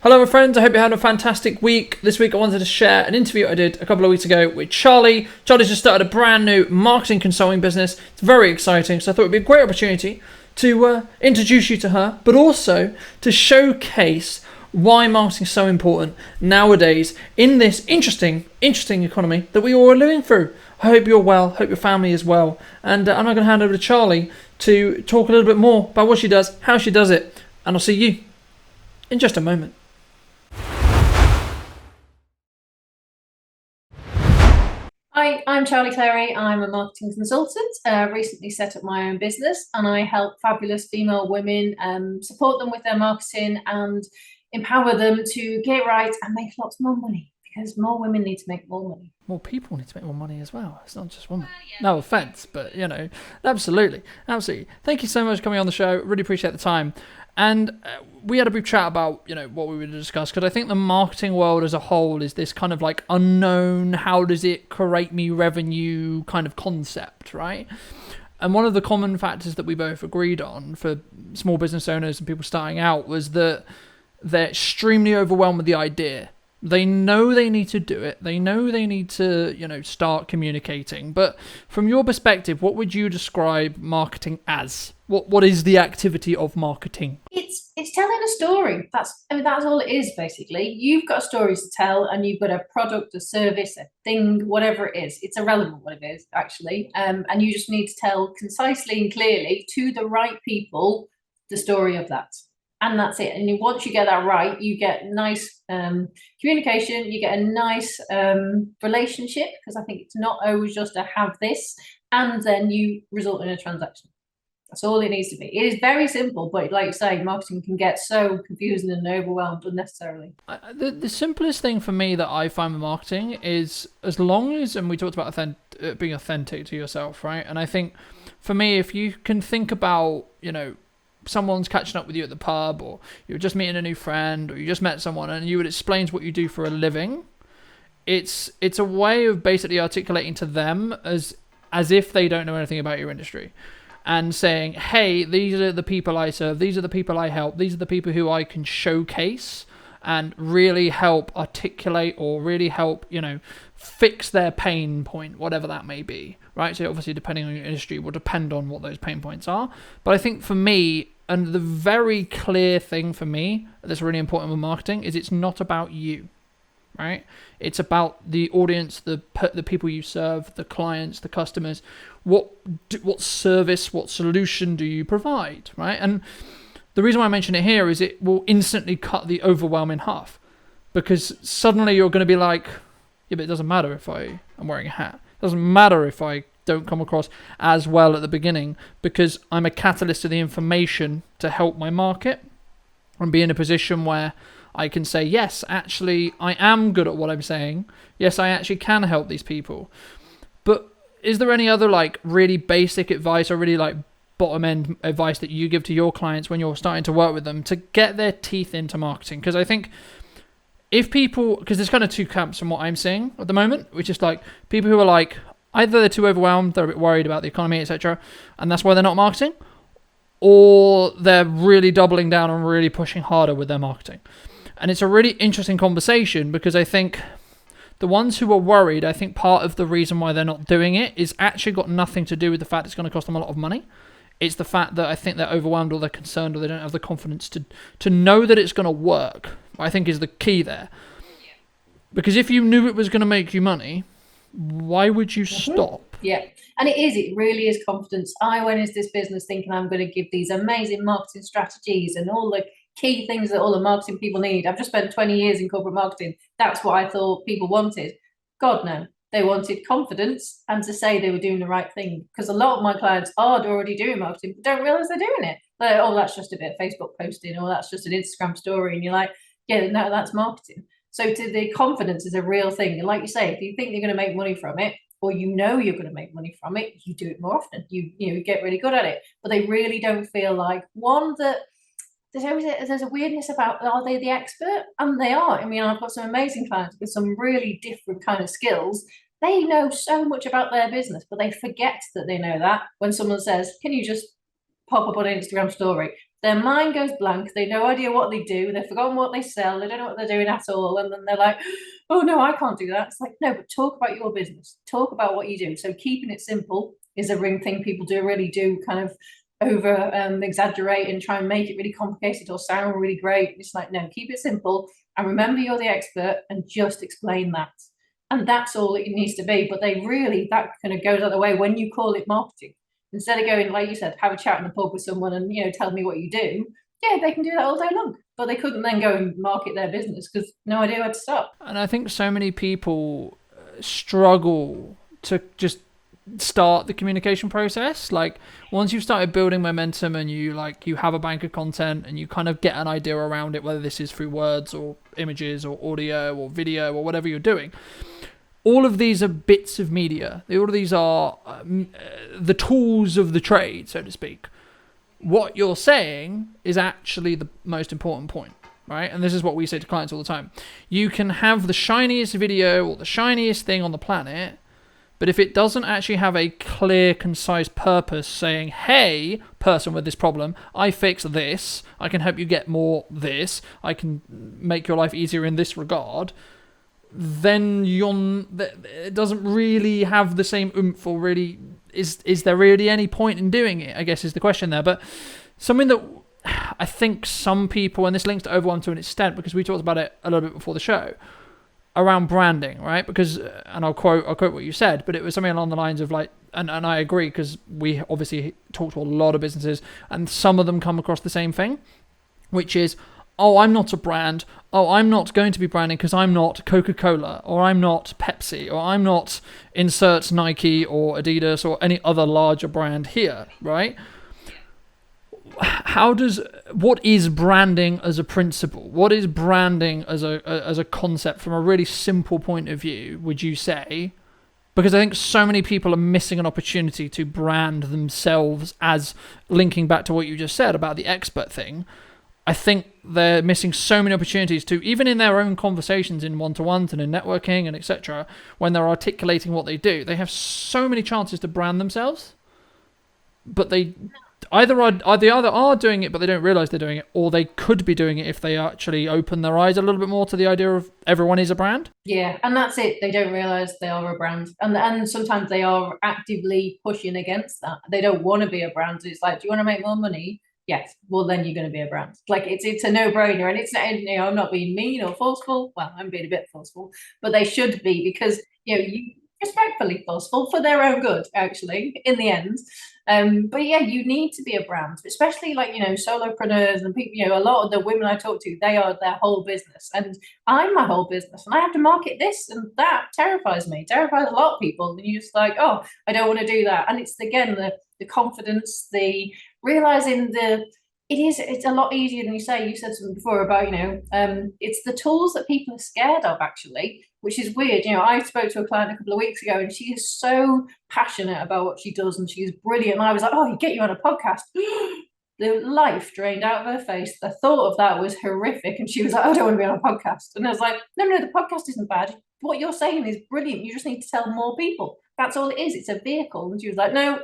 Hello, my friends. I hope you're having a fantastic week. This week, I wanted to share an interview I did a couple of weeks ago with Charlie. Charlie's just started a brand new marketing consulting business. It's very exciting, so I thought it'd be a great opportunity to introduce you to her, but also to showcase why marketing is so important nowadays in this interesting economy that we all are living through. I hope you're well. Hope your family is well. And I'm now going to hand over to Charlie to talk a little bit more about what she does, how she does it, and I'll see you in just a moment. Hi, I'm Charlie Clary. I'm a marketing consultant, recently set up my own business, and I help fabulous female women support them with their marketing and empower them to get right and make lots more money, because more women need to make more money. More people need to make more money as well. It's not just women. No offense, but absolutely. Thank you so much for coming on the show. Really appreciate the time. And we had a brief chat about, what we were to discuss, because I think the marketing world as a whole is this kind of like unknown, how does it create me revenue kind of concept, right? And one of the common factors that we both agreed on for small business owners and people starting out was that they're extremely overwhelmed with the idea. They know they need to do it. They know they need to, start communicating. But from your perspective, what would you describe marketing as? What is the activity of marketing? It's telling a story. That's all it is basically. You've got stories to tell, and you've got a product, a service, a thing, whatever it is. It's irrelevant what it is actually, and you just need to tell concisely and clearly to the right people the story of that. And that's it. And once you get that right, you get nice communication, you get a nice relationship, because I think it's not always just to have this, and then you result in a transaction. That's all it needs to be. It is very simple, but like you say, marketing can get so confusing and overwhelmed unnecessarily. The simplest thing for me that I find with marketing is, as long as, and we talked about being authentic to yourself, right? And I think for me, if you can think about, someone's catching up with you at the pub, or you're just meeting a new friend, or you just met someone and you would explain what you do for a living, it's a way of basically articulating to them as if they don't know anything about your industry, and saying, hey, these are the people I serve, these are the people I help, these are the people who I can showcase and really help articulate, or really help, fix their pain point, whatever that may be, right? So obviously, depending on your industry, will depend on what those pain points are. But I think for me, and the very clear thing for me that's really important with marketing, is it's not about you, right? It's about the audience, the people you serve, the clients, the customers. What service, what solution do you provide, right? And the reason why I mention it here is it will instantly cut the overwhelm in half, because suddenly you're going to be like, yeah, but it doesn't matter if I'm wearing a hat. It doesn't matter if I don't come across as well at the beginning, because I'm a catalyst to the information to help my market and be in a position where I can say, yes, actually, I am good at what I'm saying. Yes, I actually can help these people. But is there any other really basic advice, or really bottom end advice that you give to your clients when you're starting to work with them to get their teeth into marketing? Because I think because there's kind of two camps from what I'm seeing at the moment, which is people who are either they're too overwhelmed, they're a bit worried about the economy, etc., and that's why they're not marketing, or they're really doubling down and really pushing harder with their marketing. And it's a really interesting conversation, because I think the ones who are worried, I think part of the reason why they're not doing it is actually got nothing to do with the fact it's going to cost them a lot of money. It's the fact that I think they're overwhelmed, or they're concerned, or they don't have the confidence to know that it's going to work, I think is the key there. Because if you knew it was going to make you money, why would you stop? Yeah, and it really is confidence. I went into this business thinking I'm going to give these amazing marketing strategies and all the key things that all the marketing people need. I've just spent 20 years in corporate marketing. That's what I thought people wanted. God, no. They wanted confidence and to say they were doing the right thing. Because a lot of my clients are already doing marketing, but don't realize they're doing it. Oh, that's just a bit of Facebook posting, or that's just an Instagram story. And you're like, yeah, no, that's marketing. So the confidence is a real thing. And like you say, if you think you're going to make money from it, or you're going to make money from it, you do it more often. You get really good at it. But they really don't feel like, one, that there's a weirdness about, are they the expert? And they are. I mean, I've got some amazing clients with some really different kind of skills. They know so much about their business, but they forget that they know that when someone says, can you just pop up on an Instagram story? their mind goes blank. They no idea what they do. They've forgotten what they sell. They don't know what they're doing at all. And then they're like, oh no, I can't do that. It's like, no, but talk about your business. Talk about what you do. So keeping it simple is a thing people really do kind of over exaggerate and try and make it really complicated or sound really great. It's like, no, keep it simple and remember you're the expert and just explain that. And that's all it needs to be. But that kind of goes out of the way when you call it marketing. Instead of going, like you said, have a chat in the pub with someone and, tell me what you do. Yeah, they can do that all day long, but they couldn't then go and market their business because no idea where to start. And I think so many people struggle to just start the communication process. Like once you've started building momentum and you have a bank of content and you kind of get an idea around it, whether this is through words or images or audio or video or whatever you're doing, all of these are bits of media. All of these are the tools of the trade, so to speak. What you're saying is actually the most important point, right? And this is what we say to clients all the time. You can have the shiniest video or the shiniest thing on the planet, but if it doesn't actually have a clear, concise purpose saying, hey, person with this problem, I fix this, I can help you get more this, I can make your life easier in this regard, then it doesn't really have the same oomph, or really is there really any point in doing it, I guess is the question there. But something that I think some people, and this links to overwhelm to an extent because we talked about it a little bit before the show, around branding, right? Because, and I'll quote what you said, but it was something along the lines of like, and I agree, because we obviously talk to a lot of businesses and some of them come across the same thing, which is, oh, I'm not a brand. Oh, I'm not going to be branding because I'm not Coca-Cola, or I'm not Pepsi, or I'm not insert Nike or Adidas or any other larger brand here, right? What is branding as a principle? What is branding as a concept from a really simple point of view, would you say? Because I think so many people are missing an opportunity to brand themselves, as linking back to what you just said about the expert thing. I think they're missing so many opportunities to, even in their own conversations in one-to-ones and in networking and etc., when they're articulating what they do, they have so many chances to brand themselves, but they either are doing it but they don't realize they're doing it, or they could be doing it if they actually open their eyes a little bit more to the idea of everyone is a brand. Yeah, and that's it. They don't realize they are a brand, and sometimes they are actively pushing against that. They don't want to be a brand. It's like, do you want to make more money? Yes, well then you're going to be a brand. Like it's a no-brainer, and it's, I'm not being mean or forceful. Well, I'm being a bit forceful, but they should be, because you respectfully forceful for their own good, actually, in the end. But yeah, you need to be a brand, especially like, solopreneurs and people, a lot of the women I talk to, they are their whole business, and I'm my whole business, and I have to market this and that. Terrifies a lot of people. And you're just like, oh, I don't want to do that. And it's, again, the confidence, the realizing it's a lot easier than you say. You said something before about, it's the tools that people are scared of, actually, which is weird. I spoke to a client a couple of weeks ago and she is so passionate about what she does and she's brilliant. And I was like, oh, get you on a podcast. The life drained out of her face. The thought of that was horrific. And she was like, oh, I don't want to be on a podcast. And I was like, no, the podcast isn't bad. What you're saying is brilliant. You just need to tell more people. That's all it is. It's a vehicle. And she was like, no.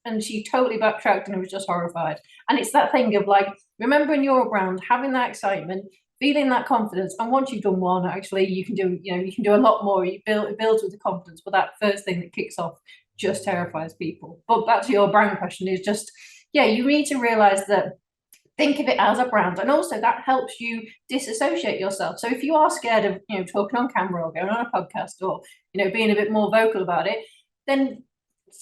And she totally backtracked and was just horrified. And it's that thing of like, remembering your brand, having that excitement, feeling that confidence. And once you've done one, actually, you can do a lot more. It builds with the confidence. But that first thing that kicks off just terrifies people. But back to your brand question is just, you need to realize that, think of it as a brand, and also that helps you disassociate yourself. So if you are scared of talking on camera or going on a podcast or being a bit more vocal about it, then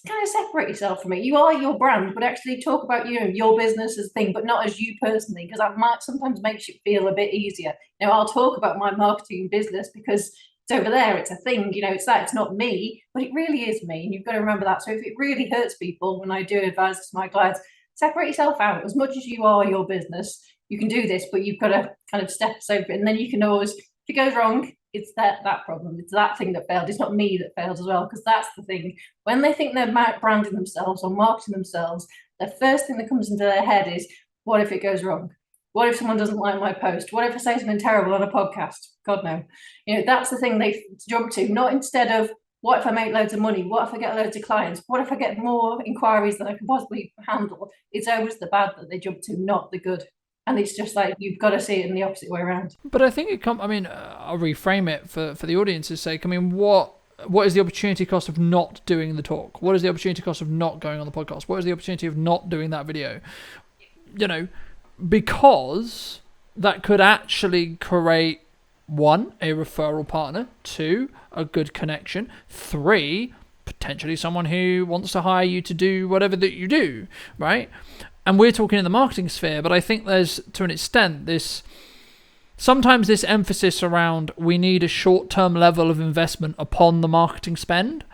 kind of separate yourself from it. You are your brand, but actually talk about your business as a thing, but not as you personally, because that might sometimes makes you feel a bit easier. I'll talk about my marketing business because it's over there, it's a thing, it's not me, but it really is me, and you've got to remember that. So if it really hurts people, when I do advise to my clients, separate yourself out. As much as you are your business, you can do this, but you've got to kind of step over it, and then you can always, if it goes wrong, it's that problem. It's that thing that failed. It's not me that failed as well, because that's the thing. When they think they're branding themselves or marketing themselves, the first thing that comes into their head is, what if it goes wrong? What if someone doesn't like my post? What if I say something terrible on a podcast? God, no. That's the thing they jump to, not instead of, what if I make loads of money? What if I get loads of clients? What if I get more inquiries than I can possibly handle? It's always the bad that they jump to, not the good. And it's just like, you've got to see it in the opposite way around. But I think I'll reframe it for the audience's sake. I mean, what is the opportunity cost of not doing the talk? What is the opportunity cost of not going on the podcast? What is the opportunity of not doing that video? Because that could actually create, 1, a referral partner, 2, a good connection, 3, potentially someone who wants to hire you to do whatever that you do, right? And we're talking in the marketing sphere, but I think there's, to an extent, sometimes this emphasis around we need a short-term level of investment upon the marketing spend.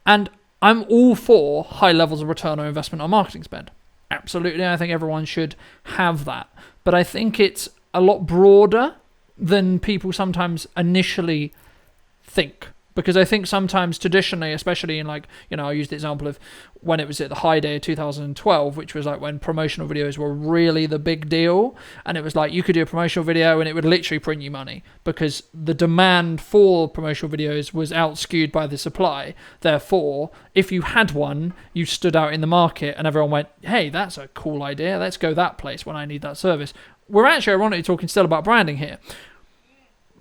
And I'm all for high levels of return on investment on marketing spend. Absolutely, I think everyone should have that. But I think it's a lot broader than people sometimes initially think. Because I think sometimes traditionally, especially in I use the example of when it was at the high day of 2012, which was like when promotional videos were really the big deal. And it was like you could do a promotional video and it would literally print you money because the demand for promotional videos was outskewed by the supply. Therefore, if you had one, you stood out in the market and everyone went, hey, that's a cool idea. Let's go that place when I need that service. We're actually ironically talking still about branding here.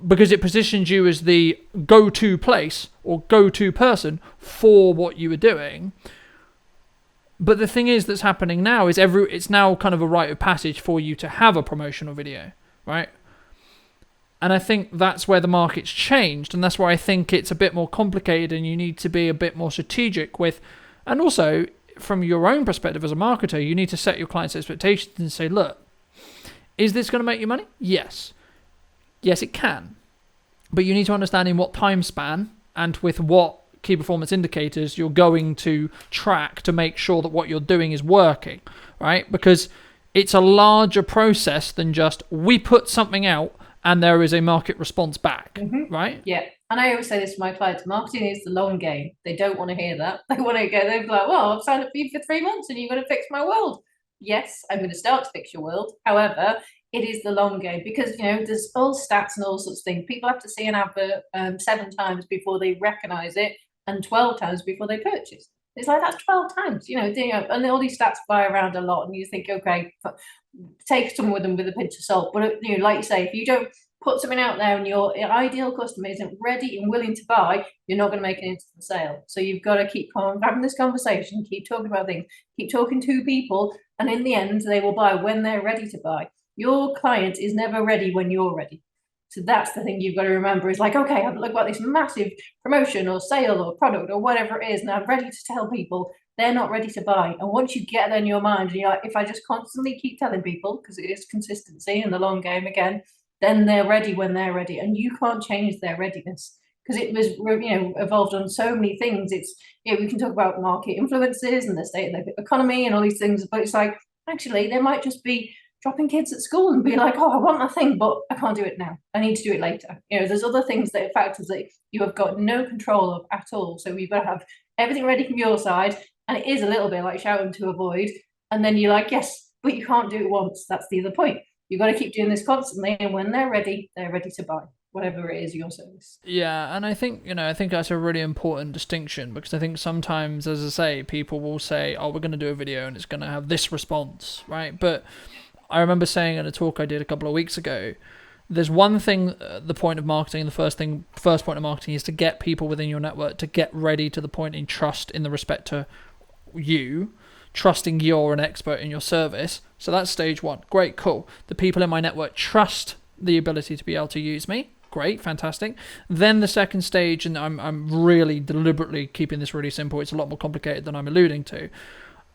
Because it positions you as the go-to place or go-to person for what you were doing. But the thing is that's happening now is it's now kind of a rite of passage for you to have a promotional video, right? And I think that's where the market's changed, and that's where I think it's a bit more complicated and you need to be a bit more strategic with, and also from your own perspective as a marketer, you need to set your clients' expectations and say, look, is this going to make you money? Yes. Yes, it can. But you need to understand in what time span and with what key performance indicators you're going to track to make sure that what you're doing is working, right? Because it's a larger process than just we put something out and there is a market response back, right? Yeah. And I always say this to my clients, marketing is the long game. They don't want to hear that. They want to go, they're like, well, I've signed up for you for 3 months and you're going to fix my world. Yes, I'm going to start to fix your world. However, it is the long game because, there's all stats and all sorts of things. People have to see an advert 7 times before they recognize it and 12 times before they purchase. It's like, that's 12 times, and all these stats fly around a lot and you think, okay, take some with them with a pinch of salt. But, like you say, if you don't put something out there and your ideal customer isn't ready and willing to buy, you're not going to make an instant sale. So you've got to keep having this conversation, keep talking about things, keep talking to people, and in the end, they will buy when they're ready to buy. Your client is never ready when you're ready. So that's the thing you've got to remember is like, okay, I've got this massive promotion or sale or product or whatever it is, and I'm ready to tell people. They're not ready to buy. And once you get that in your mind, and you're like, if I just constantly keep telling people, because it is consistency in the long game again, then they're ready when they're ready. And you can't change their readiness because it was, evolved on so many things. It's, we can talk about market influences and the state of the economy and all these things, but it's like, actually, they might just be dropping kids at school and be like, oh, I want that thing, but I can't do it now. I need to do it later. There's other things that factors that you have got no control of at all. So we've got to have everything ready from your side. And it is a little bit like shouting to a void. And then you're like, yes, but you can't do it once. That's the other point. You've got to keep doing this constantly. And when they're ready to buy whatever it is your service. Yeah. And I think that's a really important distinction because I think sometimes, as I say, people will say, oh, we're going to do a video and it's going to have this response, right? But I remember saying in a talk I did a couple of weeks ago, there's one thing, the point of marketing, the first point of marketing is to get people within your network to get ready to the point in trust in the respect to you, trusting you're an expert in your service. So that's stage 1. Great, cool. The people in my network trust the ability to be able to use me. Great, fantastic. Then the second stage, and I'm really deliberately keeping this really simple. It's a lot more complicated than I'm alluding to.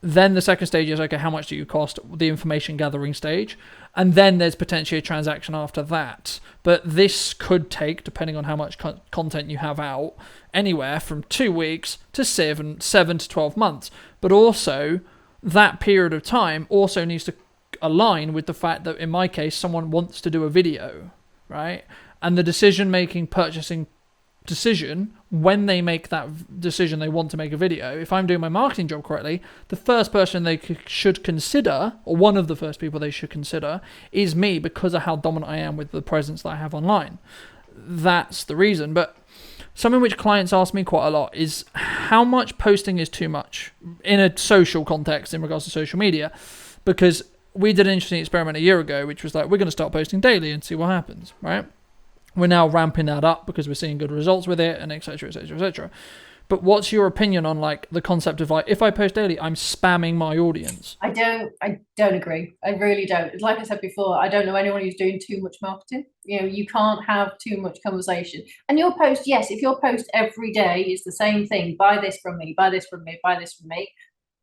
Then the second stage is, okay, how much do you cost? The information gathering stage. And then there's potentially a transaction after that. But this could take, depending on how much content you have out, anywhere from 2 weeks to 7 to 12 months. But also, that period of time also needs to align with the fact that, in my case, someone wants to do a video, right? And the decision-making, purchasing decision, when they make that decision they want to make a video, if I'm doing my marketing job correctly, the first person they should consider, or one of the first people they should consider, is me because of how dominant I am with the presence that I have online. That's the reason. But something which clients ask me quite a lot is how much posting is too much in a social context in regards to social media, because we did an interesting experiment a year ago, which was like, we're going to start posting daily and see what happens, right? We're now ramping that up because we're seeing good results with it, and etc, etc, etc. But what's your opinion on like the concept of like, if I post daily, I'm spamming my audience? I don't agree. I really don't. Like I said before, I don't know anyone who's doing too much marketing. You can't have too much conversation. And your post, yes, if your post every day is the same thing, buy this from me, buy this from me, buy this from me,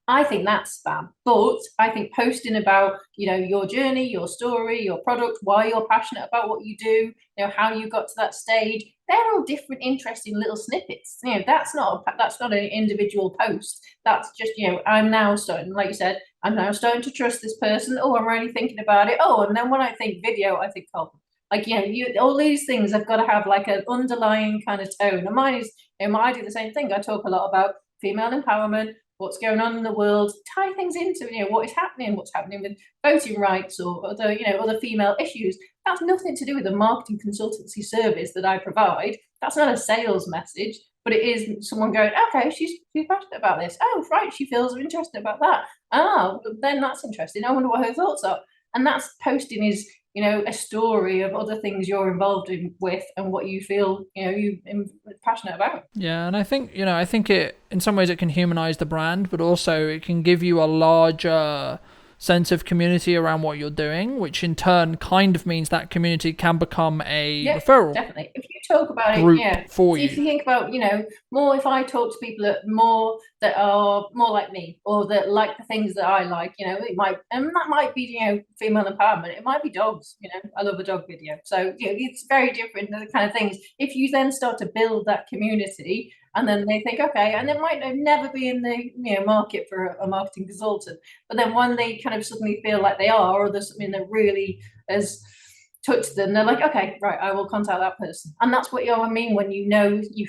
I think that's spam. But I think posting about, your journey, your story, your product, why you're passionate about what you do, how you got to that stage, they're all different, interesting little snippets. That's not an individual post. That's just, I'm now starting, like you said, I'm now starting to trust this person. Oh, I'm really thinking about it. Oh, and then when I think video, I think content. Like, all these things have got to have like an underlying kind of tone. And mine is, I do the same thing. I talk a lot about female empowerment, what's going on in the world, tie things into what's happening with voting rights or other female issues. That's nothing to do with the marketing consultancy service that I provide. That's not a sales message, but it is someone going, okay, she's passionate about this. Oh, right, she feels interested about that. Oh, then that's interesting. I wonder what her thoughts are. And that's posting is a story of other things you're involved with and what you feel, you're passionate about. Yeah, and I think, it, in some ways it can humanize the brand, but also it can give you a larger sense of community around what you're doing, which in turn kind of means that community can become a referral. Definitely. If you talk about it, for you. If you think about, more if I talk to people that are more like me or that like the things that I like, it might, and that might be, female empowerment. It might be dogs, I love a dog video. So, it's very different, the kind of things. If you then start to build that community, and then they think, okay, and it might never be in the market for a marketing consultant, but then when they kind of suddenly feel like they are, or there's something that really has touched them, they're like, okay, right, I will contact that person. And that's what I mean when you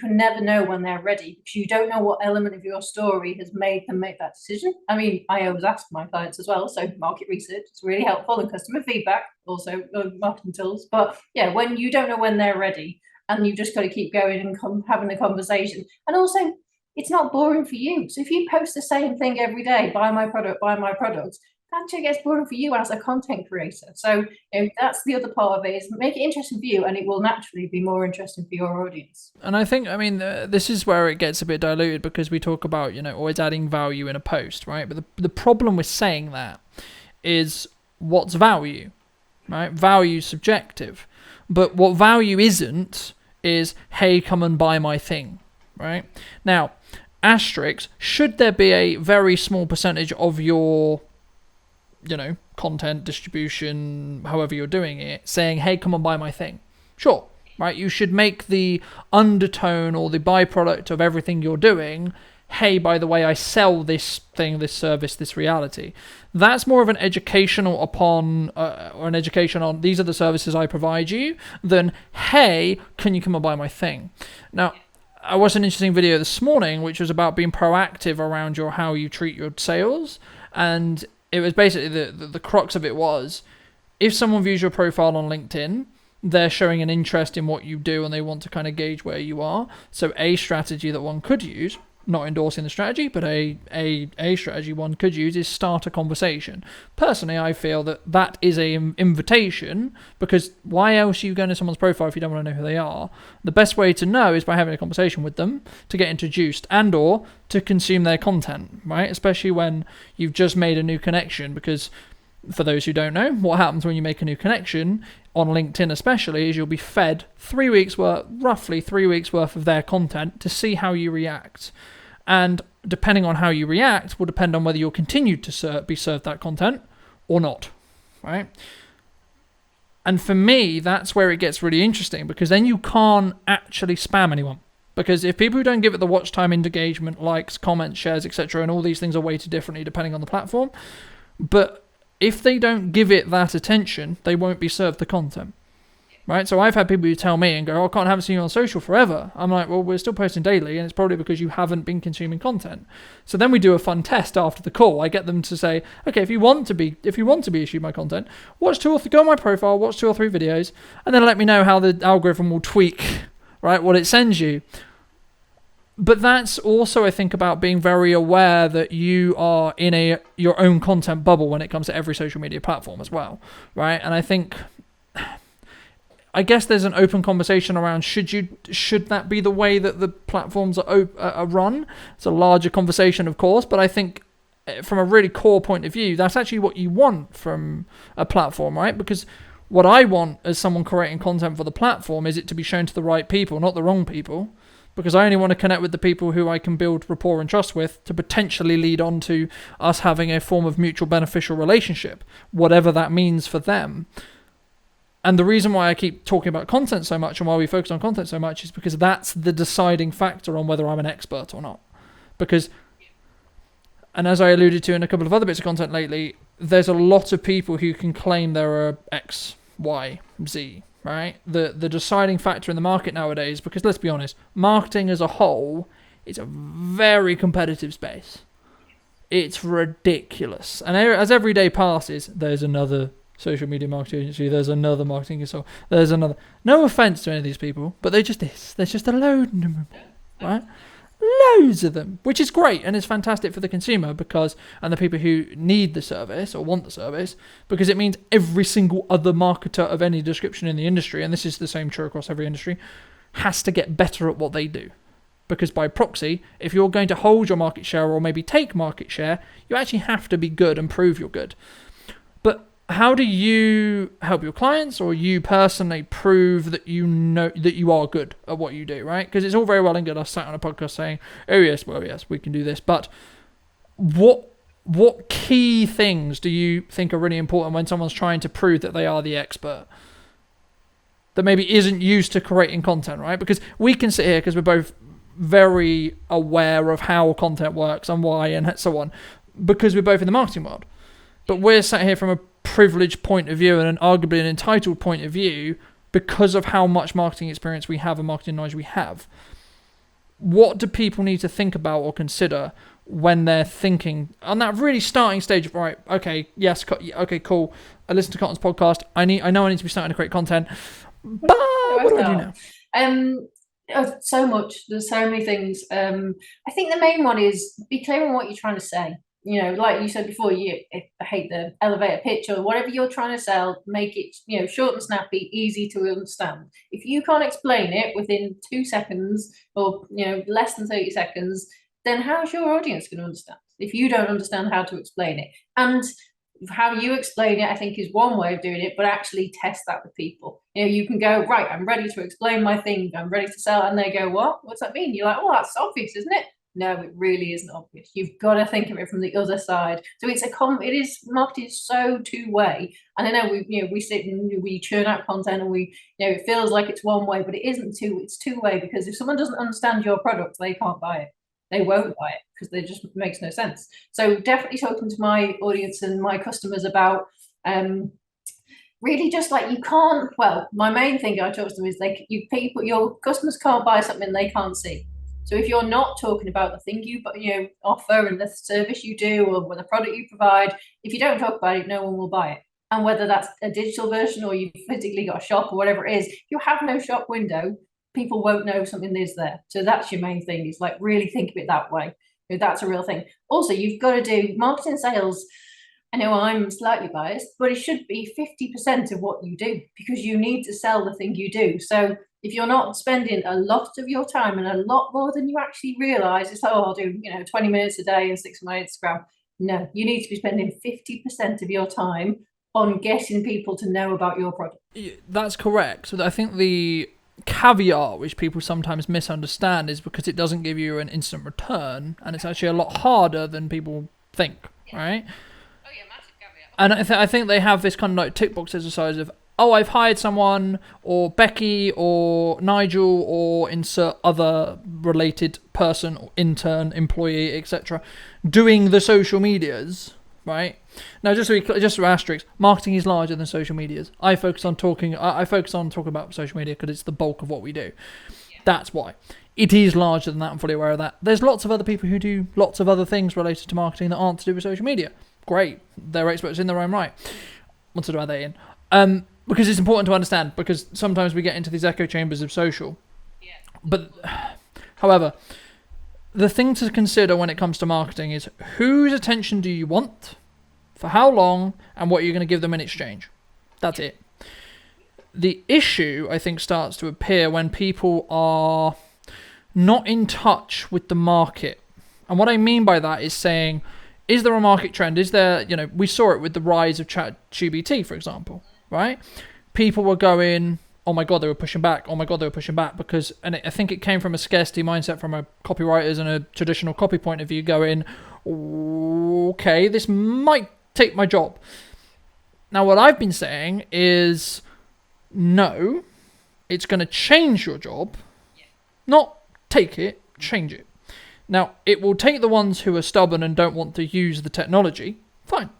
can never know when they're ready, because you don't know what element of your story has made them make that decision. I mean, I always ask my clients as well, so market research is really helpful, and customer feedback, also marketing tools. But yeah, when you don't know when they're ready, and you've just got to keep going and having the conversation. And also, it's not boring for you. So if you post the same thing every day, buy my product, that actually gets boring for you as a content creator. So that's the other part of it, is make it interesting for you, and it will naturally be more interesting for your audience. And I think, this is where it gets a bit diluted, because we talk about, always adding value in a post, right? But the problem with saying that is, what's value, right? Value is subjective. But what value isn't is, hey, come and buy my thing, right? Now, asterisk, should there be a very small percentage of your, content distribution, however you're doing it, saying, hey, come and buy my thing? Sure, right? You should make the undertone or the byproduct of everything you're doing, hey, by the way, I sell this thing, this service, this reality. That's more of an educational upon, or an education on, these are the services I provide you, than, hey, can you come and buy my thing? Now, I watched an interesting video this morning, which was about being proactive around how you treat your sales. And it was basically, the crux of it was, if someone views your profile on LinkedIn, they're showing an interest in what you do and they want to kind of gauge where you are. So a strategy that one could use, not endorsing the strategy, but a strategy one could use, is start a conversation. Personally, I feel that is an invitation, because why else are you going to someone's profile if you don't want to know who they are? The best way to know is by having a conversation with them, to get introduced, and or to consume their content, right? Especially when you've just made a new connection, because for those who don't know, what happens when you make a new connection, on LinkedIn especially, is you'll be fed roughly 3 weeks worth of their content to see how you react. And depending on how you react will depend on whether you'll continue to be served that content or not, right? And for me, that's where it gets really interesting, because then you can't actually spam anyone. Because if people who don't give it the watch time, engagement, likes, comments, shares, etc., and all these things are weighted differently depending on the platform, but if they don't give it that attention, they won't be served the content. Right? So I've had people who tell me and go, I haven't seen you on social forever. I'm like, well, we're still posting daily, and it's probably because you haven't been consuming content. So then we do a fun test after the call. I get them to say, okay, if you want to be issued my content, go on my profile, watch 2 or 3 videos, and then let me know how the algorithm will tweak, right, what it sends you. But that's also, I think, about being very aware that you are in your own content bubble when it comes to every social media platform as well, right? And I guess there's an open conversation around should that be the way that the platforms are run. It's a larger conversation, of course, but I think from a really core point of view, that's actually what you want from a platform, right? Because what I want as someone creating content for the platform is it to be shown to the right people, not the wrong people. Because I only want to connect with the people who I can build rapport and trust with to potentially lead on to us having a form of mutual beneficial relationship, whatever that means for them. And the reason why I keep talking about content so much and why we focus on content so much is because that's the deciding factor on whether I'm an expert or not. Because, and as I alluded to in a couple of other bits of content lately, there's a lot of people who can claim they're a X, Y, Z. Right? The deciding factor in the market nowadays, because let's be honest, marketing as a whole is a very competitive space. It's ridiculous. And as every day passes, there's another social media marketing agency, there's another marketing consultant, there's another. No offense to any of these people, but they just is. There's just a load of them, right? Loads of them, which is great and it's fantastic for the consumer and the people who need the service or want the service, because it means every single other marketer of any description in the industry, and this is the same true across every industry, has to get better at what they do. Because by proxy, if you're going to hold your market share or maybe take market share, you actually have to be good and prove you're good. But how do you help your clients or you personally prove that you know that you are good at what you do, right? Because it's all very well and good us sat on a podcast saying, oh yes, well yes, we can do this. But what key things do you think are really important when someone's trying to prove that they are the expert? That maybe isn't used to creating content, right? Because we can sit here because we're both very aware of how content works and why and so on, because we're both in the marketing world. But we're sat here from a privileged point of view and arguably an entitled point of view because of how much marketing experience we have and marketing knowledge we have. What do people need to think about or consider when they're thinking on that really starting stage of, right, okay, yes, okay, cool, I listen to Cotton's podcast, I know I need to be starting to create content, but what do I do now? So much, there's so many things. I think the main one is be clear on what you're trying to say. You know, like you said before, I hate the elevator pitch or whatever you're trying to sell, make it, short and snappy, easy to understand. If you can't explain it within 2 seconds or, less than 30 seconds, then how's your audience going to understand if you don't understand how to explain it? And how you explain it, I think, is one way of doing it, but actually test that with people. You can go, right, I'm ready to explain my thing, I'm ready to sell, and they go, what? What's that mean? You're like, oh, that's obvious, isn't it? No, it really isn't obvious. You've got to think of it from the other side. So marketing is so two-way. And I know we sit and we churn out content and it feels like it's one way, but it isn't it's two-way, because if someone doesn't understand your product, they can't buy it. They won't buy it because it just makes no sense. So definitely talking to my audience and my customers about really just like my main thing I talk to them is your customers can't buy something they can't see. So if you're not talking about the thing you offer and the service you do or the product you provide, if you don't talk about it, no one will buy it. And whether that's a digital version or you've physically got a shop or whatever it is, if you have no shop window, people won't know something is there. So that's your main thing, is like really think of it that way. That's a real thing. Also, you've got to do marketing sales. I know I'm slightly biased, but it should be 50% of what you do, because you need to sell the thing you do. So if you're not spending a lot of your time and a lot more than you actually realize, it's like, oh, I'll do 20 minutes a day and stick to my Instagram. No, you need to be spending 50% of your time on getting people to know about your product. That's correct. So I think the caveat which people sometimes misunderstand is because it doesn't give you an instant return, and it's actually a lot harder than people think, right? Oh yeah, massive caveat. And I think they have this kind of like tick box exercise of, oh, I've hired someone, or Becky, or Nigel, or insert other related person, or intern, employee, etc., doing the social medias, right? Now, just to asterisk, marketing is larger than social medias. I focus on talking about social media because it's the bulk of what we do. Yeah. That's why. It is larger than that. I'm fully aware of that. There's lots of other people who do lots of other things related to marketing that aren't to do with social media. Great. They're experts in their own right. Wanted to add that in. Because it's important to understand, because sometimes we get into these echo chambers of social. Yeah. But, however, the thing to consider when it comes to marketing is whose attention do you want, for how long, and what you're going to give them in exchange. That's it. The issue, I think, starts to appear when people are not in touch with the market. And what I mean by that is saying, is there a market trend? Is there, we saw it with the rise of ChatGPT, for example, right? People were going, oh my God, they were pushing back. Oh my God, they were pushing back because, and I think it came from a scarcity mindset from a copywriter's and a traditional copy point of view going, okay, this might take my job. Now, what I've been saying is, no, it's going to change your job, not take it, change it. Now, it will take the ones who are stubborn and don't want to use the technology, fine.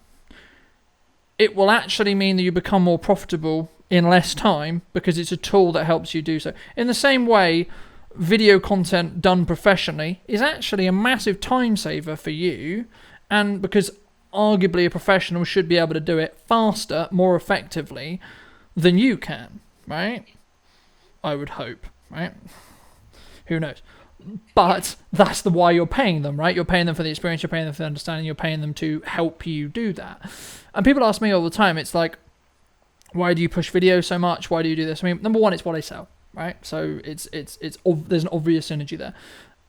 It will actually mean that you become more profitable in less time because it's a tool that helps you do so. In the same way, video content done professionally is actually a massive time saver for you, and because arguably a professional should be able to do it faster, more effectively than you can, right? I would hope, right? Who knows? But that's the why you're paying them, right? You're paying them for the experience, you're paying them for the understanding, you're paying them to help you do that. And people ask me all the time, it's like, why do you push video so much? Why do you do this? I mean, number one, it's what I sell, right? So there's an obvious synergy there.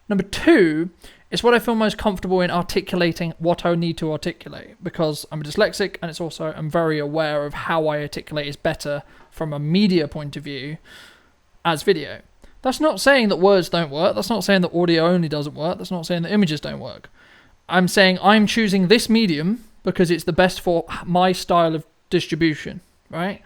Number two, it's what I feel most comfortable in articulating what I need to articulate, because I'm dyslexic, and it's also, I'm very aware of how I articulate is better from a media point of view as video. That's not saying that words don't work. That's not saying that audio only doesn't work. That's not saying that images don't work. I'm saying I'm choosing this medium because it's the best for my style of distribution, right?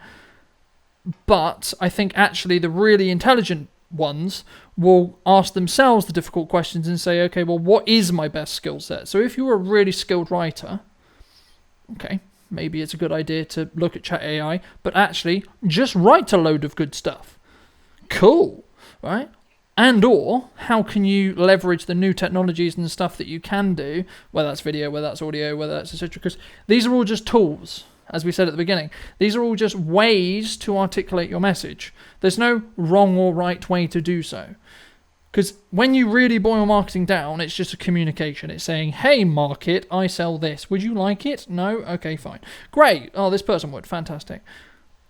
But I think actually the really intelligent ones will ask themselves the difficult questions and say, okay, well, what is my best skill set? So if you're a really skilled writer, okay, maybe it's a good idea to look at Chat AI, but actually just write a load of good stuff. Cool. Right? And or how can you leverage the new technologies and stuff that you can do, whether that's video, whether that's audio, whether that's etc. Because these are all just tools, as we said at the beginning. These are all just ways to articulate your message. There's no wrong or right way to do so. Because when you really boil marketing down, it's just a communication. It's saying, hey, market, I sell this. Would you like it? No? Okay, fine. Great. Oh, this person would. Fantastic.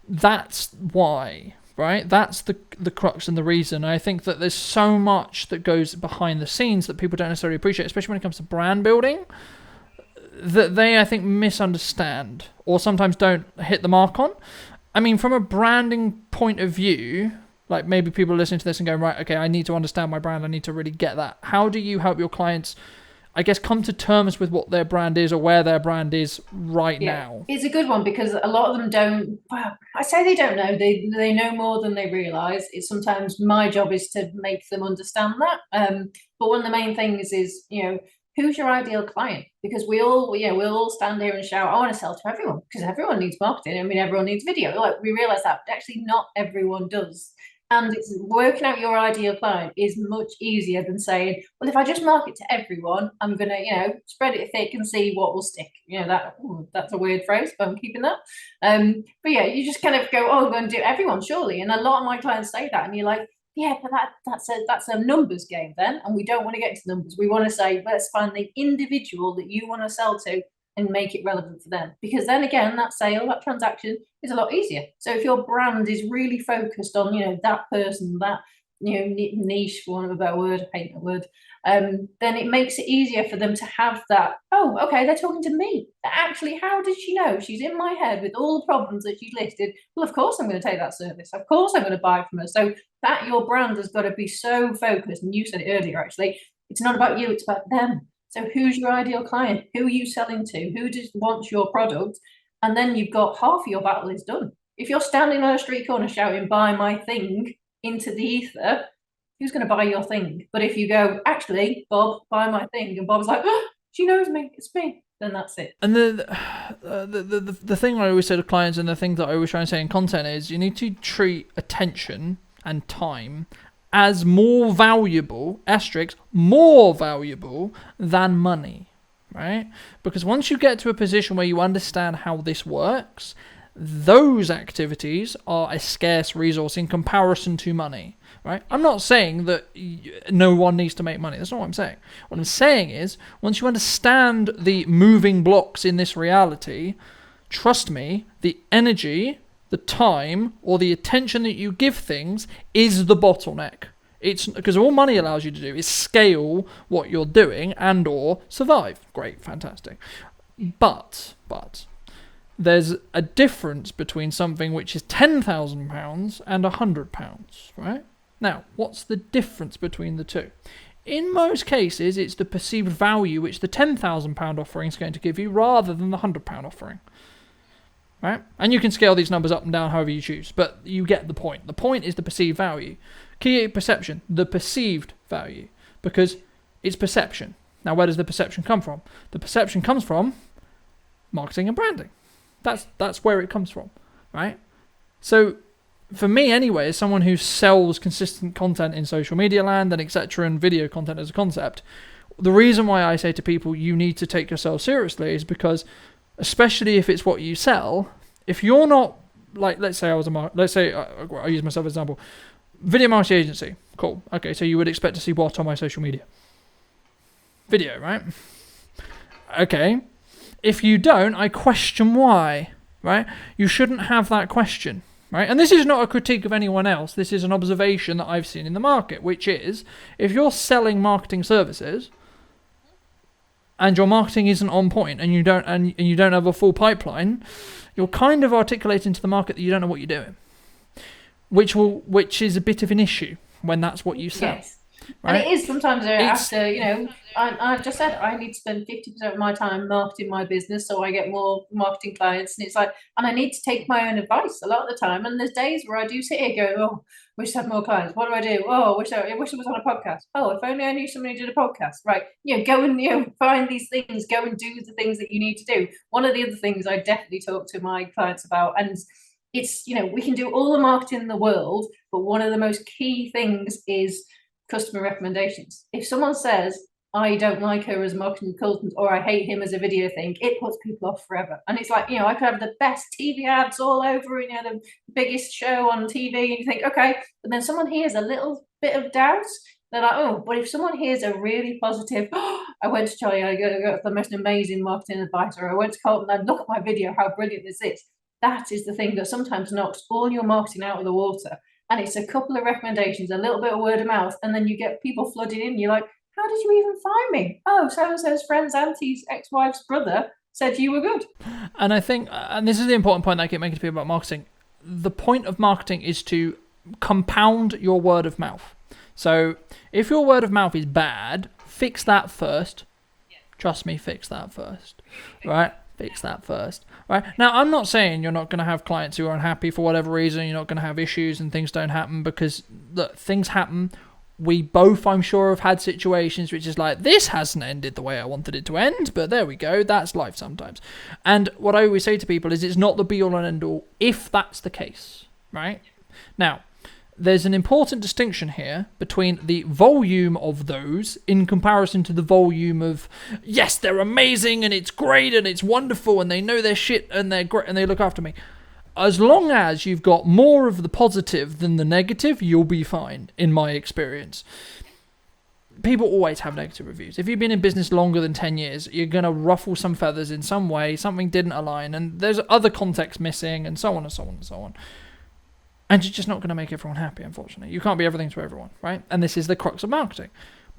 That's why. Right, that's the crux and the reason. I think that there's so much that goes behind the scenes that people don't necessarily appreciate, especially when it comes to brand building, that they, I think, misunderstand or sometimes don't hit the mark on. I mean, from a branding point of view, like maybe people are listening to this and going, right, okay, I need to understand my brand. I need to really get that. How do you help your clients, I guess, come to terms with what their brand is or where their brand is right now? It's a good one because a lot of them don't, well, I say they don't know, they know more than they realise. It's sometimes my job is to make them understand that. But one of the main things is, who's your ideal client? Because we'll all stand here and shout, I want to sell to everyone, because everyone needs marketing. I mean, everyone needs video. Like, we realise that, but actually not everyone does. And it's working out your ideal client is much easier than saying, well, if I just market to everyone, I'm going to, spread it thick and see what will stick. That's a weird phrase, but I'm keeping that. But yeah, you just kind of go, oh, I'm going to do everyone, surely. And a lot of my clients say that. And you're like, yeah, but that's a numbers game then. And we don't want to get to numbers. We want to say, let's find the individual that you want to sell to and make it relevant for them. Because then again, that sale, that transaction is a lot easier. So if your brand is really focused on, that person, that, niche, for want of a better word, I hate that word, then it makes it easier for them to have that, oh, okay, they're talking to me. Actually, how did she know? She's in my head with all the problems that she's listed. Well, of course I'm going to take that service. Of course I'm going to buy from her. So that your brand has got to be so focused. And you said it earlier, actually, it's not about you, it's about them. So who's your ideal client? Who are you selling to? Who just wants your product? And then you've got half of your battle is done. If you're standing on a street corner shouting, buy my thing into the ether, who's going to buy your thing? But if you go, actually, Bob, buy my thing, and Bob's like, oh, she knows me, it's me, then that's it. And the thing I always say to clients, and the thing that I always try and say in content, is you need to treat attention and time as more valuable, more valuable than money, right? Because once you get to a position where you understand how this works, those activities are a scarce resource in comparison to money, right? I'm not saying that no one needs to make money. That's not what I'm saying. What I'm saying is, once you understand the moving blocks in this reality, trust me, the energy, the time, or the attention that you give things is the bottleneck. It's because all money allows you to do is scale what you're doing and or survive. Great, fantastic. But there's a difference between something which is £10,000 and £100, right? Now, what's the difference between the two? In most cases, it's the perceived value which the £10,000 offering is going to give you rather than the £100 offering. Right? And you can scale these numbers up and down however you choose, but you get the point. The point is the perceived value. Key perception, the perceived value, because it's perception. Now, where does the perception come from? The perception comes from marketing and branding. That's where it comes from, right? So, for me anyway, as someone who sells consistent content in social media land and etc. and video content as a concept, the reason why I say to people you need to take yourself seriously is because, especially if it's what you sell, if you're not, like, let's say I use myself as an example, video marketing agency, cool, okay, so you would expect to see what on my social media? Video, right? Okay, if you don't, I question why, right? You shouldn't have that question, right? And this is not a critique of anyone else, this is an observation that I've seen in the market, which is, if you're selling marketing services, and your marketing isn't on point, and you don't have a full pipeline, you're kind of articulating to the market that you don't know what you're doing, which is a bit of an issue when that's what you sell. Yes. Right? And it is sometimes after, I just said I need to spend 50% of my time marketing my business so I get more marketing clients. And it's like, and I need to take my own advice a lot of the time. And there's days where I do sit here going, oh, wish I had more clients. What do I do? Oh, I wish I was on a podcast. Oh, if only I knew somebody who did a podcast. Right. Go and, find these things, go and do the things that you need to do. One of the other things I definitely talk to my clients about, and it's, we can do all the marketing in the world, but one of the most key things is customer recommendations. If someone says, I don't like her as a marketing consultant, or I hate him as a video thing, it puts people off forever. And it's like, I could have the best TV ads all over, the biggest show on TV, and you think, okay, but then someone hears a little bit of doubt, they're like, oh, but if someone hears a really positive, oh, I went to Charlie, I got the most amazing marketing advice, or I went to Colton, and look at my video, how brilliant this is. That is the thing that sometimes knocks all your marketing out of the water. And it's a couple of recommendations, a little bit of word of mouth, and then you get people flooding in. You're like, how did you even find me? Oh, so-and-so's friend's auntie's ex-wife's brother said you were good. And I think, and this is the important point that I keep making to people about marketing, the point of marketing is to compound your word of mouth. So if your word of mouth is bad, fix that first. Trust me, fix that first, right? Fix that first, right? Now, I'm not saying you're not going to have clients who are unhappy for whatever reason. You're not going to have issues and things don't happen, because look, things happen. We both, I'm sure, have had situations which is like, this hasn't ended the way I wanted it to end, but there we go. That's life sometimes. And what I always say to people is it's not the be-all and end-all if that's the case, right? Now, there's an important distinction here between the volume of those in comparison to the volume of, yes, they're amazing and it's great and it's wonderful and they know their shit and they're great and they look after me. As long as you've got more of the positive than the negative, you'll be fine, in my experience. People always have negative reviews. If you've been in business longer than 10 years, you're going to ruffle some feathers in some way, something didn't align, and there's other context missing, and so on and so on and so on. And you're just not going to make everyone happy, unfortunately. You can't be everything to everyone, right? And this is the crux of marketing.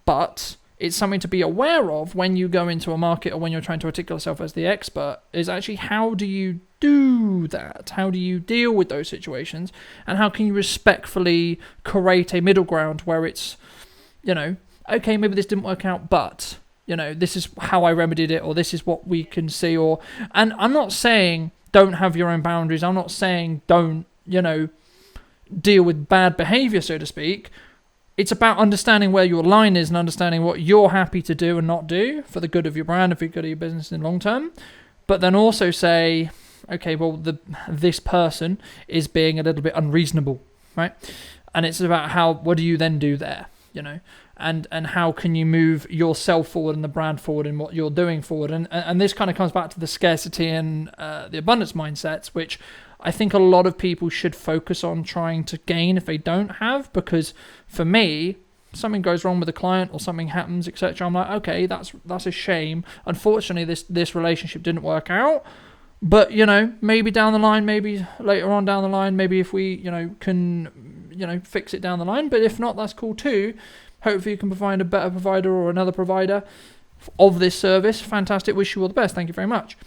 But it's something to be aware of when you go into a market or when you're trying to articulate yourself as the expert, is actually how do you do that? How do you deal with those situations? And how can you respectfully create a middle ground where it's, okay, maybe this didn't work out, but, this is how I remedied it, or this is what we can see, and I'm not saying don't have your own boundaries. I'm not saying don't, deal with bad behavior, so to speak. It's about understanding where your line is and understanding what you're happy to do and not do for the good of your brand and for the good of your business in the long term. But then also say, okay, well, this person is being a little bit unreasonable, right? And it's about what do you then do there, and how can you move yourself forward and the brand forward and what you're doing forward. And this kind of comes back to the scarcity and the abundance mindsets, which I think a lot of people should focus on trying to gain if they don't have, because for me, something goes wrong with a client or something happens, etc. I'm like, okay, that's a shame. Unfortunately, this relationship didn't work out. But, maybe down the line, maybe later on down the line, maybe if we, can, fix it down the line. But if not, that's cool too. Hopefully you can provide a better provider or another provider of this service. Fantastic. Wish you all the best. Thank you very much.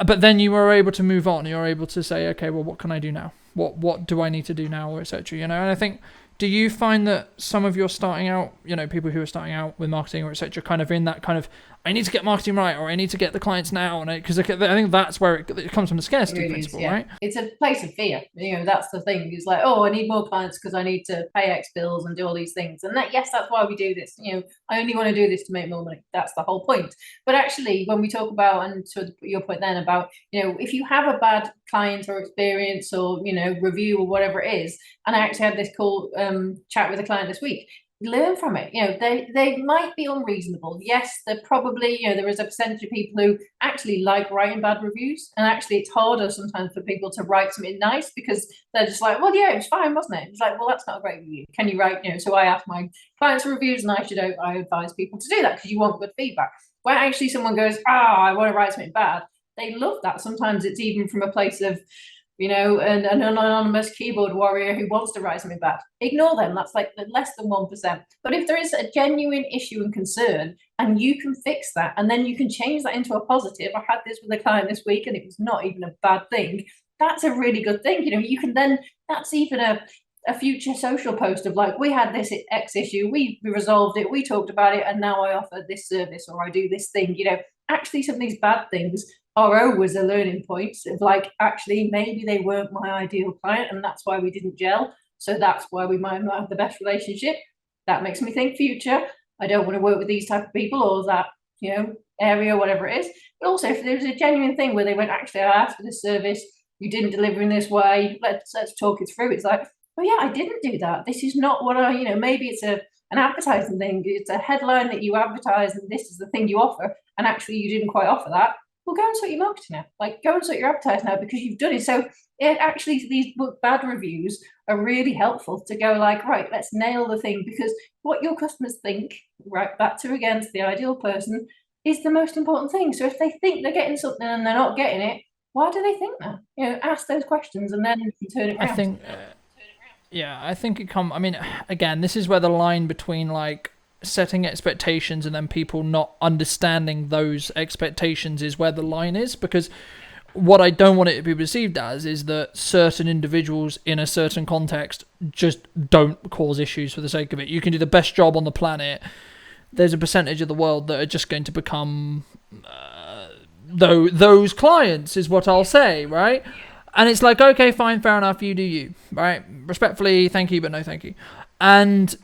But then you are able to move on. You're able to say, okay, well, what can I do now? What do I need to do now, or etc. And I think, do you find that some of your starting out, people who are starting out with marketing or etc., kind of in that kind of, I need to get marketing right, or I need to get the clients now, and because I think that's where it comes from, the scarcity really principle, is, yeah. right? It's a place of fear. That's the thing. It's like, oh, I need more clients because I need to pay X bills and do all these things. And that's why we do this. I only want to do this to make more money. That's the whole point. But actually, when we talk about, and to your point then about, if you have a bad client or experience or, review or whatever it is, and I actually had this cool chat with a client this week, learn from it. They might be unreasonable. Yes, they're probably, there is a percentage of people who actually like writing bad reviews, and actually it's harder sometimes for people to write something nice because they're just like, well, yeah, it was fine, wasn't it? It's like, well, that's not a great review. Can you write, so I ask my clients for reviews, and I advise people to do that because you want good feedback. Where actually someone goes, I want to write something bad, they love that. Sometimes it's even from a place of, an anonymous keyboard warrior who wants to write something bad. Ignore them. That's like less than 1%. But if there is a genuine issue and concern, and you can fix that, and then you can change that into a positive. I had this with a client this week, and it was not even a bad thing. That's a really good thing. You can then, that's even a future social post of like, we had this X issue, we resolved it, we talked about it, and now I offer this service, or I do this thing. Actually some of these bad things are always a learning point of like, actually maybe they weren't my ideal client, and that's why we didn't gel, so that's why we might not have the best relationship. That makes me think future, I don't want to work with these type of people, or that area, whatever it is. But also if there's a genuine thing where they went, actually I asked for this service, you didn't deliver in this way, let's talk it through. It's like, oh yeah, I didn't do that, this is not what I, maybe it's an advertising thing, it's a headline that you advertise and this is the thing you offer, and actually you didn't quite offer that. Well, go and sort your marketing now. Like, go and sort your advertising now, because you've done it. So actually these bad reviews are really helpful to go like, right, let's nail the thing, because what your customers think, right back to against the ideal person, is the most important thing. So if they think they're getting something and they're not getting it, why do they think that? Ask those questions and then you can turn it around. I think again, this is where the line between like setting expectations and then people not understanding those expectations is where the line is, because what I don't want it to be perceived as is that certain individuals in a certain context just don't cause issues for the sake of it. You can do the best job on the planet, there's a percentage of the world that are just going to become those clients, is what I'll say, right? And it's like, okay, fine, fair enough, you do you, right? Respectfully, thank you, but no thank you. And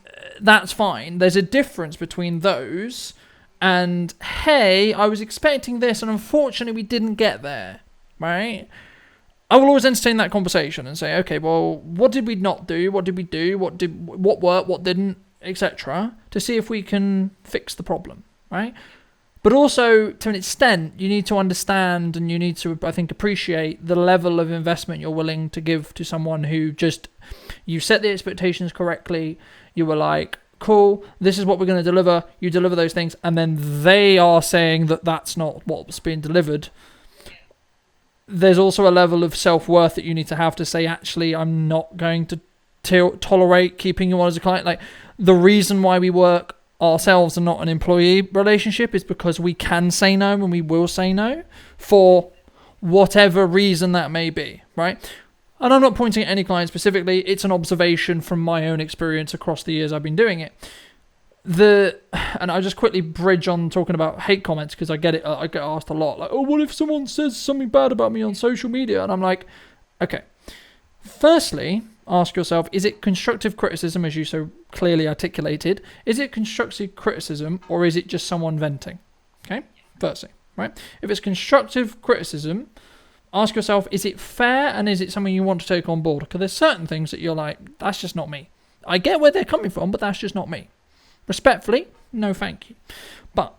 that's fine. There's a difference between those and, hey, I was expecting this and unfortunately we didn't get there, right? I will always entertain that conversation and say, okay, well, what did we not do? What did we do? What worked? What didn't? Etc. to see if we can fix the problem, right? But also, to an extent, you need to understand and you need to, I think, appreciate the level of investment you're willing to give to someone who just, you set the expectations correctly, you were like, cool, this is what we're going to deliver, you deliver those things, and then they are saying that that's not what's being delivered. There's also a level of self-worth that you need to have to say, actually, I'm not going to tolerate keeping you on as a client. Like, the reason why we work ourselves and not an employee relationship is because we can say no and we will say no for whatever reason that may be, right? And I'm not pointing at any client specifically, it's an observation from my own experience across the years I've been doing it. And I'll just quickly bridge on talking about hate comments, because I get it, I get asked a lot, like, oh, what if someone says something bad about me on social media? And I'm like, okay, firstly, ask yourself, is it constructive criticism, as you so clearly articulated? Is it constructive criticism, or is it just someone venting? Okay, firstly, right? If it's constructive criticism, ask yourself, is it fair, and is it something you want to take on board? Because there's certain things that you're like, that's just not me. I get where they're coming from, but that's just not me. Respectfully, no thank you. But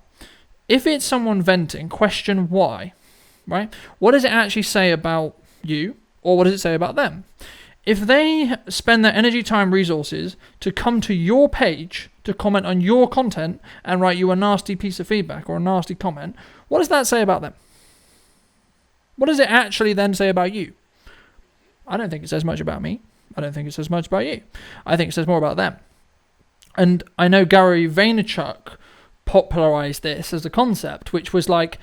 if it's someone venting, question why, right? What does it actually say about you? Or what does it say about them? If they spend their energy, time, resources to come to your page to comment on your content and write you a nasty piece of feedback or a nasty comment, what does that say about them? What does it actually then say about you? I don't think it says much about me. I don't think it says much about you. I think it says more about them. And I know Gary Vaynerchuk popularized this as a concept, which was like,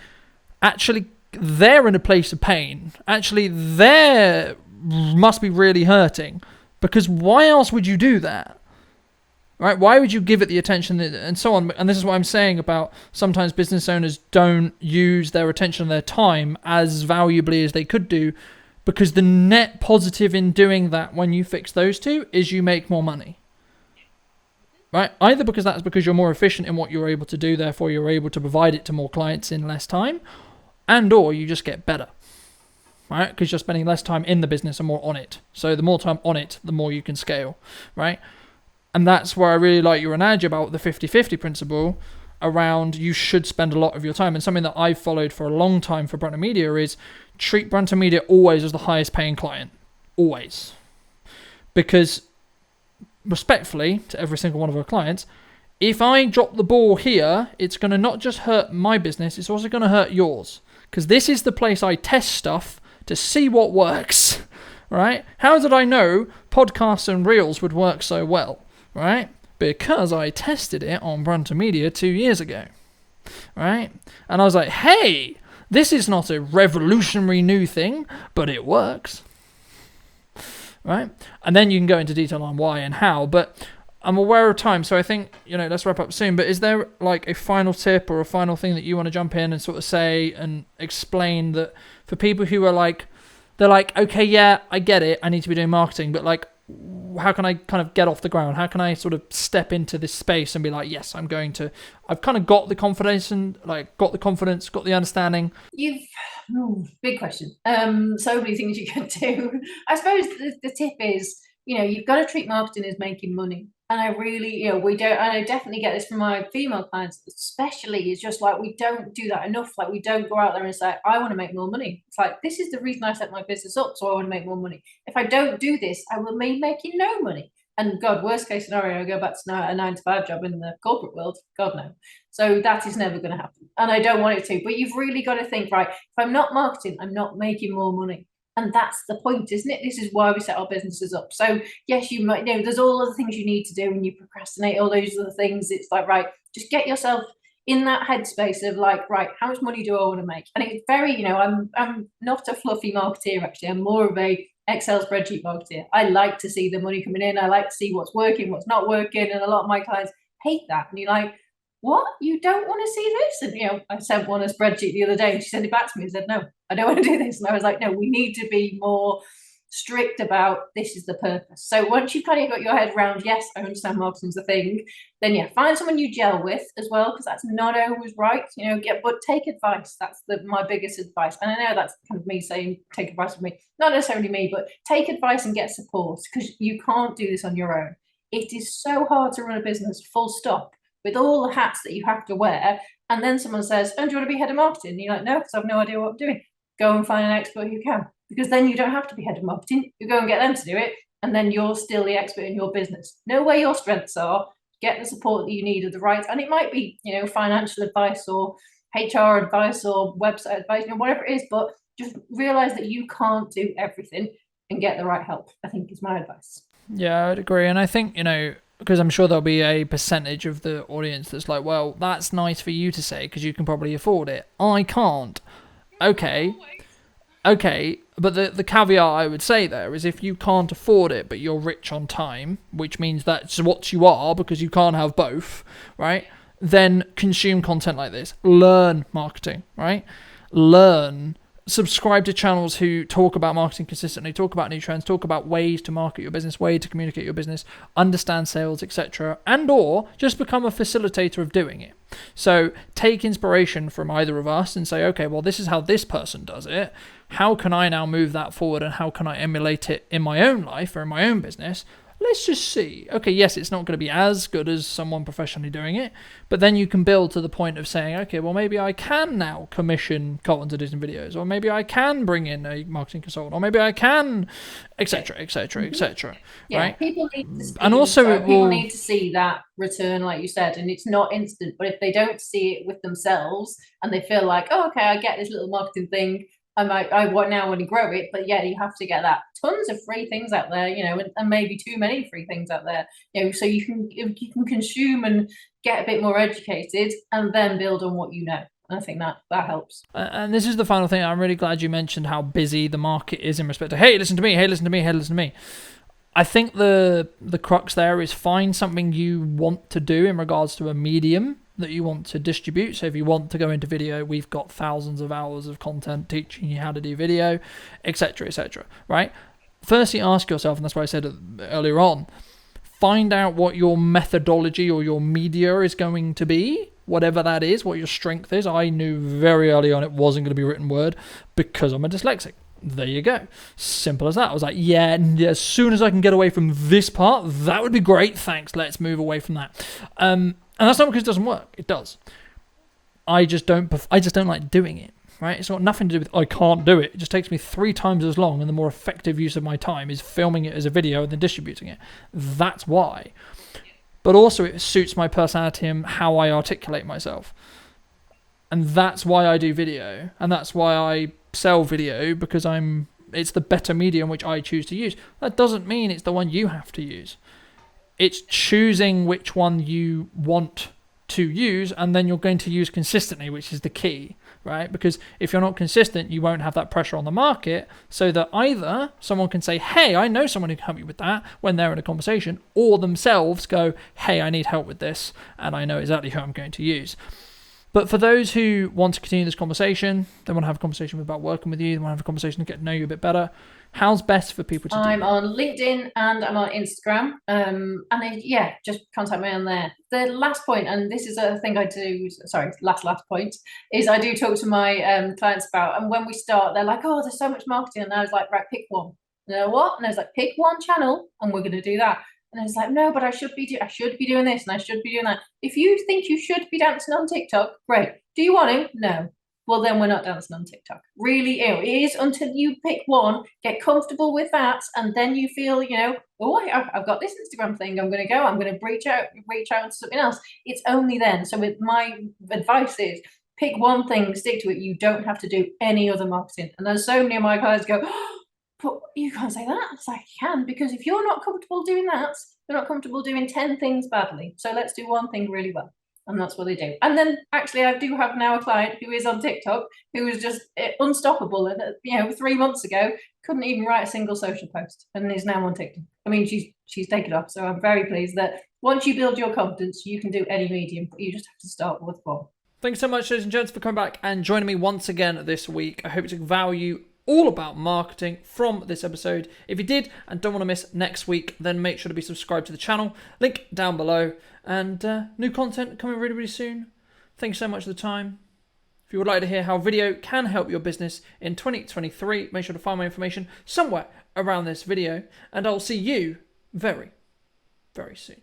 actually, they're in a place of pain. Actually, they're must be really hurting, because why else would you do that, right? Why would you give it the attention and so on? And this is what I'm saying about sometimes business owners don't use their attention and their time as valuably as they could do, because the net positive in doing that when you fix those two is you make more money, right? Either because that's because you're more efficient in what you're able to do, therefore you're able to provide it to more clients in less time, and or you just get better. Right? Because you're spending less time in the business and more on it. So the more time on it, the more you can scale, right? And that's where I really like your analogy about the 50-50 principle around you should spend a lot of your time. And something that I've followed for a long time for Brunton Media is treat Brunton Media always as the highest paying client. Always. Because respectfully to every single one of our clients, if I drop the ball here, it's going to not just hurt my business, it's also going to hurt yours. Because this is the place I test stuff to see what works, right? How did I know podcasts and reels would work so well, right? Because I tested it on Brunton Media 2 years ago, right? And I was like, hey, this is not a revolutionary new thing, but it works, right? And then you can go into detail on why and how, but I'm aware of time, so I think, let's wrap up soon, but is there like a final tip or a final thing that you want to jump in and sort of say and explain that for people who are like, they're like, okay, yeah, I get it, I need to be doing marketing, but like, how can I kind of get off the ground? How can I sort of step into this space and be like, yes, I've kind of got the confidence and got the understanding. Big question. So many things you can do. I suppose the tip is, you've got to treat marketing as making money. And I really, I definitely get this from my female clients, especially. It's just like, we don't do that enough. Like, we don't go out there and say, I want to make more money. It's like, this is the reason I set my business up. So I want to make more money. If I don't do this, I will be making no money. And God, worst case scenario, I go back to a 9-to-5 job in the corporate world. God, no. So that is never going to happen. And I don't want it to. But you've really got to think, right, if I'm not marketing, I'm not making more money. And that's the point, isn't it? This is why we set our businesses up. So yes, you might there's all other things you need to do when you procrastinate, all those other things. It's like, right, just get yourself in that headspace of like, right, how much money do I want to make? And it's very, I'm not a fluffy marketeer, actually. I'm more of a Excel spreadsheet marketeer. I like to see the money coming in. I like to see what's working, what's not working. And a lot of my clients hate that. And you're like, what? You don't want to see this? And, I sent one a spreadsheet the other day and she sent it back to me and said, no, I don't want to do this. And I was like, no, we need to be more strict about this is the purpose. So once you've kind of got your head around, yes, I understand marketing's a thing, then find someone you gel with as well, because that's not always right, but take advice. That's my biggest advice. And I know that's kind of me saying take advice from me, not necessarily me, but take advice and get support, because you can't do this on your own. It is so hard to run a business full stop with all the hats that you have to wear. And then someone says, oh, do you want to be head of marketing? And you're like, no, because I have no idea what I'm doing. Go and find an expert who can, because then you don't have to be head of marketing. You go and get them to do it, and then you're still the expert in your business. Know where your strengths are, get the support that you need at the right, and it might be, financial advice or HR advice or website advice, whatever it is, but just realize that you can't do everything and get the right help, I think is my advice. Yeah, I'd agree. And I think, because I'm sure there'll be a percentage of the audience that's like, well, that's nice for you to say because you can probably afford it. I can't. Okay, but the caveat I would say there is if you can't afford it, but you're rich on time, which means that's what you are because you can't have both, right? Then consume content like this. Learn marketing, right? Subscribe to channels who talk about marketing consistently, talk about new trends, talk about ways to market your business, way to communicate your business, understand sales, etc. And or just become a facilitator of doing it. So take inspiration from either of us and say, okay, well, this is how this person does it. How can I now move that forward and how can I emulate it in my own life or in my own business? let's just see. Okay, yes, it's not going to be as good as someone professionally doing it, but then you can build to the point of saying, okay, well, maybe I can now commission Colton to do some videos, or maybe I can bring in a marketing consultant, or maybe I can, etc., etc., etc. Right? People need to see, and also people need to see that return, like you said, and it's not instant. But if they don't see it with themselves and they feel like, oh, okay, I get this little marketing thing, I want to grow it, but yeah, you have to get that. Tons of free things out there, you know, and maybe too many free things out there, you know, so you can consume and get a bit more educated, and then build on what you know. And I think that helps. And this is the final thing. I'm really glad you mentioned how busy the market is in respect to, hey, listen to me, hey, listen to me, hey, listen to me. I think the crux there is find something you want to do in regards to a medium that you want to distribute. So if you want to go into video, we've got thousands of hours of content teaching you how to do video, etc., right? Firstly, ask yourself, and that's what I said earlier on, find out what your methodology or your media is going to be, whatever that is, what your strength is. I knew very early on it wasn't going to be written word because I'm a dyslexic. There you go. Simple as that. I was like, yeah, as soon as I can get away from this part, that would be great. Thanks. Let's move away from that. And that's not because it doesn't work. It does. I just don't like doing it. Right? It's got nothing to do with I can't do it. It just takes me 3 times as long, and the more effective use of my time is filming it as a video and then distributing it. That's why. But also it suits my personality and how I articulate myself. And that's why I do video, and that's why I sell video, because it's the better medium which I choose to use. That doesn't mean it's the one you have to use. It's choosing which one you want to use, and then you're going to use consistently, which is the key, right? Because if you're not consistent, you won't have that pressure on the market, so that either someone can say, hey, I know someone who can help you with that when they're in a conversation, or themselves go, hey, I need help with this, and I know exactly who I'm going to use. But for those who want to continue this conversation, they want to have a conversation about working with you, they want to have a conversation to get to know you a bit better, how's best for people to do? I'm on LinkedIn and I'm on Instagram. Just contact me on there. The last point, and this is a thing I do, last point, is I do talk to my clients about, and when we start, they're like, oh, there's so much marketing. And I was like, right, pick one. You know what? And I was like, pick one channel and we're going to do that. And I was like, no, but I should be doing this and I should be doing that. If you think you should be dancing on TikTok, great. Do you want to? No. Well, then we're not dancing on TikTok. Really, it is until you pick one, get comfortable with that, and then you feel, oh, I've got this Instagram thing. I'm going to reach out to something else. It's only then. So my advice is pick one thing, stick to it. You don't have to do any other marketing. And there's so many of my guys go, but you can't say that. It's like, you can, because if you're not comfortable doing that, you're not comfortable doing 10 things badly. So let's do one thing really well. And that's what they do. And then actually I do have now a client who is on TikTok, who is just unstoppable. And 3 months ago, couldn't even write a single social post and is now on TikTok. I mean, she's taken off. So I'm very pleased that once you build your confidence, you can do any medium, but you just have to start with one. Thanks so much, ladies and gents, for coming back and joining me once again this week. I hope you took value all about marketing from this episode. If you did and don't want to miss next week, then make sure to be subscribed to the channel. Link down below. And new content coming really, really soon. Thanks so much for the time. If you would like to hear how video can help your business in 2023, make sure to find my information somewhere around this video. And I'll see you very, very soon.